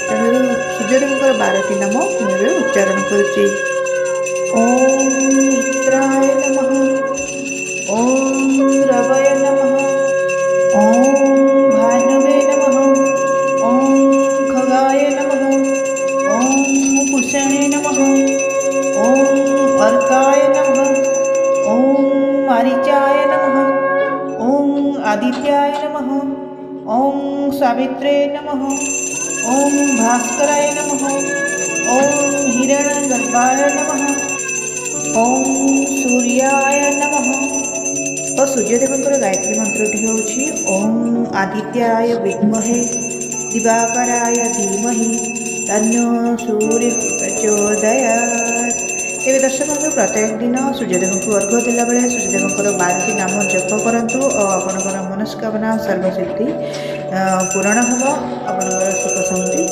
ତେଣୁ ସୂର୍ଯ୍ୟଦେବଙ୍କର 12ଟି ନାମ ମୁଁ ଏବେ ଉଚ୍ଚାରଣ କରୁଛି। ଓମ୍ ମିତ୍ରାୟ ନମଃ, ଓମ୍ ରବୟ ନମଃ, ଓମ୍ ଭାନବେ ନମଃ, ଓମ୍ ଖଗାୟ ନମଃ, ଓମ୍ କୁଷାଣେ ନମଃ, ओम अर्काय नमः, ओम मारीचाय नमः, ओम आदित्याय नमः, ओम सावित्रे नमः, ओम भास्कराय नमः, ओम हिरण्यगर्भाय नमः, ओम सूर्याय नमः। तो सूर्यदेवଙ୍କର ଗାୟତ୍ରୀ ମନ୍ତ୍ରଟି ହେଉଛି ଓମ୍ ଆଦିତ୍ୟାୟ ବିଦ୍ମହେ ଦିବାକରାୟ ଧୀମହି ତନ୍ନୋ ସୂର୍ଯ୍ୟ ପ୍ରଚୋଦୟାତ୍। ତେବେ ଦର୍ଶକ ବନ୍ଧୁ, ପ୍ରତ୍ୟେକ ଦିନ ସୂର୍ଯ୍ୟଦେବଙ୍କୁ ଅର୍ଘ୍ୟ ଦେଲାବେଳେ ସୂର୍ଯ୍ୟଦେବଙ୍କର 12ଟି ନାମ ଜପ କରନ୍ତୁ ଓ ଆପଣଙ୍କର ମନସ୍କାମନା ସର୍ବସିଦ୍ଧି ପୂରଣ ହେବ। ଆପଣଙ୍କର ସୁଖ ସମୃଦ୍ଧି